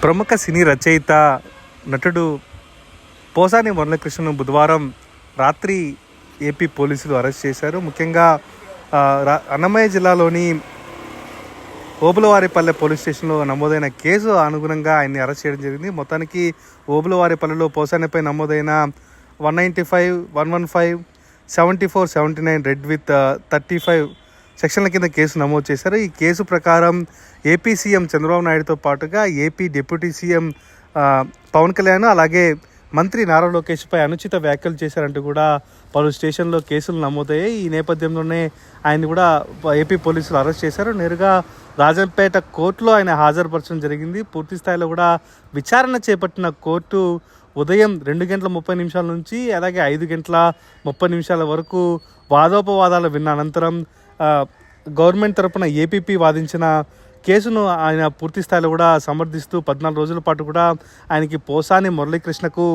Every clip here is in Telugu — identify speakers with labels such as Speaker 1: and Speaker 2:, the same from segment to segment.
Speaker 1: ప్రముఖ సినీ రచయిత నటుడు పోసాని మురళీకృష్ణను బుధవారం రాత్రి ఏపీ పోలీసులు అరెస్ట్ చేశారు. ముఖ్యంగా అన్నమయ్య జిల్లాలోని ఓబులవారిపల్లె పోలీస్ స్టేషన్లో నమోదైన కేసు అనుగుణంగా ఆయన్ని అరెస్ట్ చేయడం జరిగింది. మొత్తానికి ఓబులవారిపల్లెలో పోసానిపై నమోదైన 195, 115, 74, 79 రెడ్ విత్ 35 సెక్షన్ల కింద కేసు నమోదు చేశారు. ఈ కేసు ప్రకారం ఏపీ సీఎం చంద్రబాబు నాయుడుతో పాటుగా AP deputy CM Pawan Kalyan అలాగే మంత్రి నారా లోకేష్పై అనుచిత వ్యాఖ్యలు చేశారంటూ కూడా పలు స్టేషన్లో కేసులు నమోదయ్యాయి. ఈ నేపథ్యంలోనే ఆయన్ని కూడా ఏపీ పోలీసులు అరెస్ట్ చేశారు. నేరుగా రాజంపేట కోర్టులో ఆయన హాజరుపరచడం జరిగింది. పూర్తి స్థాయిలో కూడా విచారణ చేపట్టిన కోర్టు ఉదయం 2:30 నుంచి అలాగే 5:30 వరకు వాదోపవాదాలు విన్న అనంతరం గవర్నమెంట్ తరపున ఏపీపీ వాదించిన కేసును ఆయన పూర్తి స్థాయిలో కూడా సమర్థిస్తూ 14 రోజుల పాటు కూడా ఆయనకి పోసాని మురళీకృష్ణకు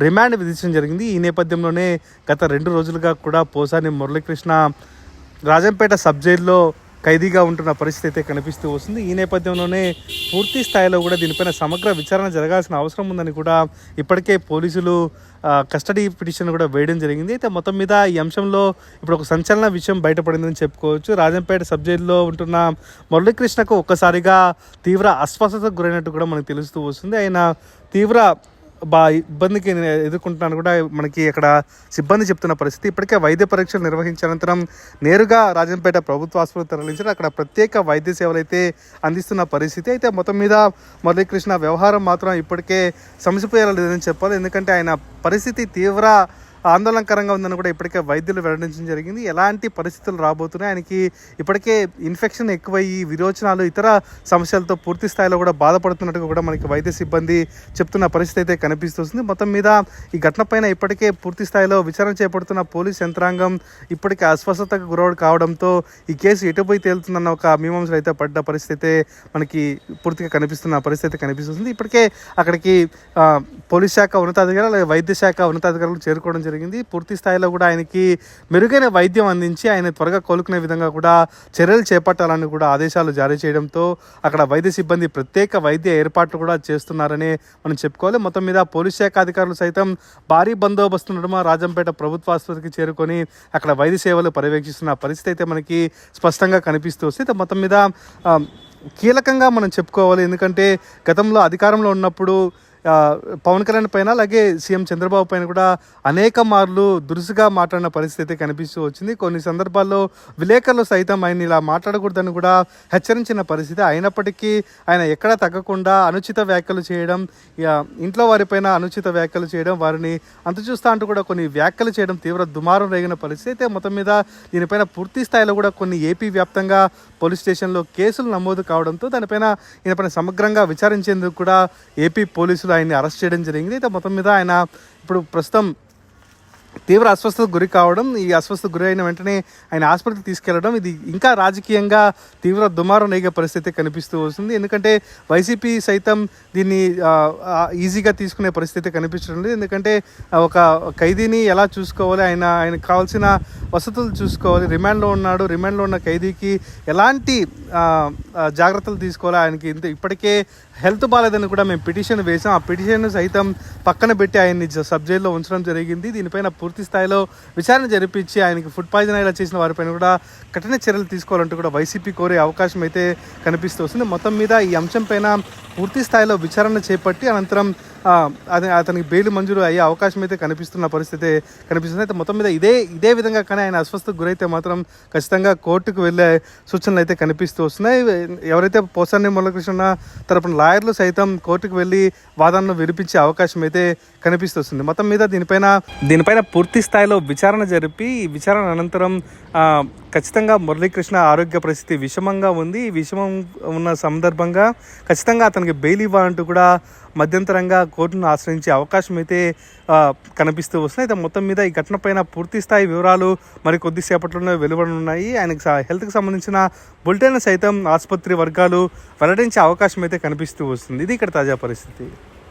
Speaker 1: రిమాండ్ విధించడం జరిగింది. ఈ నేపథ్యంలోనే గత 2 రోజులుగా కూడా పోసాని మురళీకృష్ణ రాజంపేట సబ్ జైల్లో ఖైదీగా ఉంటున్న పరిస్థితి అయితే కనిపిస్తూ వస్తుంది. ఈ నేపథ్యంలోనే పూర్తి స్థాయిలో కూడా దీనిపైన సమగ్ర విచారణ జరగాల్సిన అవసరం ఉందని కూడా ఇప్పటికే పోలీసులు కస్టడీ పిటిషన్ కూడా వేయడం జరిగింది. అయితే మొత్తం మీద ఈ అంశంలో ఇప్పుడు ఒక సంచలన విషయం బయటపడిందని చెప్పుకోవచ్చు. రాజంపేట సబ్ జైల్లో ఉంటున్న మురళీకృష్ణకు ఒక్కసారిగా తీవ్ర అస్వస్థతకు గురైనట్టు కూడా మనకు తెలుస్తూ వస్తుంది. ఆయన తీవ్ర ఇబ్బందికి ఎదుర్కొంటున్నాను కూడా మనకి అక్కడ సిబ్బంది చెప్తున్న పరిస్థితి. ఇప్పటికే వైద్య పరీక్షలు నిర్వహించిన అనంతరం నేరుగా రాజంపేట ప్రభుత్వ ఆసుపత్రికి తరలించారు. అక్కడ ప్రత్యేక వైద్య సేవలు అయితే అందిస్తున్న పరిస్థితి. అయితే మొత్తం మీద మురళీకృష్ణ వ్యవహారం మాత్రం ఇప్పటికే సమసిపోయేలా లేదని చెప్పాలి. ఎందుకంటే ఆయన పరిస్థితి తీవ్ర ఆందోళనకరంగా ఉందని కూడా ఇప్పటికే వైద్యులు వెల్లడించడం జరిగింది. ఎలాంటి పరిస్థితులు రాబోతున్నాయి, ఆయనకి ఇప్పటికే ఇన్ఫెక్షన్ ఎక్కువయ్యి విరోచనాలు ఇతర సమస్యలతో పూర్తి స్థాయిలో కూడా బాధపడుతున్నట్టుగా కూడా మనకి వైద్య సిబ్బంది చెప్తున్న పరిస్థితి అయితే కనిపిస్తుంది. మొత్తం మీద ఈ ఘటన పైన ఇప్పటికే పూర్తి స్థాయిలో విచారణ చేపడుతున్న పోలీస్ యంత్రాంగం ఇప్పటికే అస్వస్థతకు గురవడం కావడంతో ఈ కేసు ఎటుపోయి తేలుతుందన్న ఒక మీమాంసలు అయితే పడ్డ పరిస్థితి అయితే మనకి పూర్తిగా కనిపిస్తున్న పరిస్థితి కనిపిస్తుంది. ఇప్పటికే అక్కడికి పోలీస్ శాఖ ఉన్నతాధికారులు అలాగే వైద్య శాఖ ఉన్నతాధికారులు చేరుకోవడం జరిగింది. పూర్తి స్థాయిలో కూడా ఆయనకి మెరుగైన వైద్యం అందించి ఆయన త్వరగా కోలుకునే విధంగా కూడా చర్యలు చేపట్టాలని కూడా ఆదేశాలు జారీ చేయడంతో అక్కడ వైద్య సిబ్బంది ప్రత్యేక వైద్య ఏర్పాట్లు కూడా చేస్తున్నారని మనం చెప్పుకోవాలి. మొత్తం మీద పోలీస్ శాఖ అధికారులు సైతం భారీ బందోబస్తు నడుమ రాజంపేట ప్రభుత్వ ఆసుపత్రికి చేరుకొని అక్కడ వైద్య సేవలు పర్యవేక్షిస్తున్న పరిస్థితి అయితే మనకి స్పష్టంగా కనిపిస్తూ వస్తుంది. మొత్తం మీద కీలకంగా మనం చెప్పుకోవాలి. ఎందుకంటే గతంలో అధికారంలో ఉన్నప్పుడు పవన్ కళ్యాణ్ పైన అలాగే సీఎం చంద్రబాబు పైన కూడా అనేక మార్లు దురుసుగా మాట్లాడిన పరిస్థితి కనిపిస్తూ వచ్చింది. కొన్ని సందర్భాల్లో విలేకరులు సైతం ఆయన ఇలా మాట్లాడకూడదని కూడా హెచ్చరించిన పరిస్థితి. అయినప్పటికీ ఆయన ఎక్కడా తగ్గకుండా అనుచిత వ్యాఖ్యలు చేయడం, ఇంట్లో వారిపైన అనుచిత వ్యాఖ్యలు చేయడం, వారిని అంతుచూస్తా అంటూ కూడా కొన్ని వ్యాఖ్యలు చేయడం తీవ్ర దుమారం రేగిన పరిస్థితి. అయితే మొత్తం మీద దీనిపైన పూర్తి స్థాయిలో కూడా కొన్ని ఏపీ వ్యాప్తంగా పోలీస్ స్టేషన్లో కేసులు నమోదు కావడంతో ఈయనపైన సమగ్రంగా విచారించేందుకు కూడా ఏపీ పోలీసులు ఆయన్ని అరెస్ట్ చేయడం జరిగింది. అయితే మొత్తం మీద ఆయన ఇప్పుడు ప్రస్తుతం తీవ్ర అస్వస్థతకు గురి కావడం, ఈ అస్వస్థతకు గురి అయిన వెంటనే ఆయన ఆసుపత్రికి తీసుకెళ్లడం, ఇది ఇంకా రాజకీయంగా తీవ్ర దుమారం రేగే పరిస్థితి కనిపిస్తూ వస్తుంది. ఎందుకంటే వైసీపీ సైతం దీన్ని ఈజీగా తీసుకునే పరిస్థితి కనిపించడం లేదు. ఎందుకంటే ఒక ఖైదీని ఎలా చూసుకోవాలి, ఆయనకు కావాల్సిన వసతులు చూసుకోవాలి. రిమాండ్లో ఉన్నాడు, రిమాండ్లో ఉన్న ఖైదీకి ఎలాంటి జాగ్రత్తలు తీసుకోవాలి, ఆయనకి ఇప్పటికే హెల్త్ బాగాలేదని కూడా మేము పిటిషన్ వేసాం. ఆ పిటిషన్ సైతం పక్కన పెట్టి ఆయన్ని సబ్ జైల్లో ఉంచడం జరిగింది. దీనిపైన పూర్తి స్థాయిలో విచారణ జరిపించి ఆయనకి ఫుడ్ పాయిజన్ అయ్యేలా చేసిన వారిపైన కూడా కఠిన చర్యలు తీసుకోవాలంటూ కూడా వైసీపీ కోరే అవకాశం అయితే కనిపిస్తూ వస్తుంది. మొత్తం మీద ఈ అంశం పైన పూర్తి స్థాయిలో విచారణ చేపట్టి అనంతరం అతనికి బెయిల్ మంజూరు అయ్యే అవకాశం అయితే కనిపిస్తున్న పరిస్థితి కనిపిస్తుంది. అయితే మొత్తం మీద ఇదే విధంగా కానీ ఆయన అస్వస్థతకు గురైతే మాత్రం ఖచ్చితంగా కోర్టుకు వెళ్ళే సూచనలు అయితే కనిపిస్తూ వస్తున్నాయి. ఎవరైతే పోసాని మురళీకృష్ణ తరపున లాయర్లు సైతం కోర్టుకు వెళ్ళి వాదనను వినిపించే అవకాశం అయితే కనిపిస్తూ వస్తుంది. మొత్తం మీద దీనిపైన పూర్తి స్థాయిలో విచారణ జరిపి విచారణ అనంతరం ఖచ్చితంగా మురళీకృష్ణ ఆరోగ్య పరిస్థితి విషమంగా ఉంది. ఈ విషమం ఉన్న సందర్భంగా ఖచ్చితంగా అతనికి బెయిల్ ఇవ్వాలంటూ కూడా మధ్యంతరంగా కోర్టును ఆశ్రయించే అవకాశం అయితే కనిపిస్తూ వస్తున్నాయి. అయితే మొత్తం మీద ఈ ఘటన పైన పూర్తి స్థాయి వివరాలు మరి కొద్దిసేపట్లోనే వెలువడనున్నాయి. ఆయనకు హెల్త్కి సంబంధించిన బులెటిన్ సైతం ఆసుపత్రి వర్గాలు వెల్లడించే అవకాశం అయితే కనిపిస్తూ వస్తుంది. ఇది ఇక్కడ తాజా పరిస్థితి.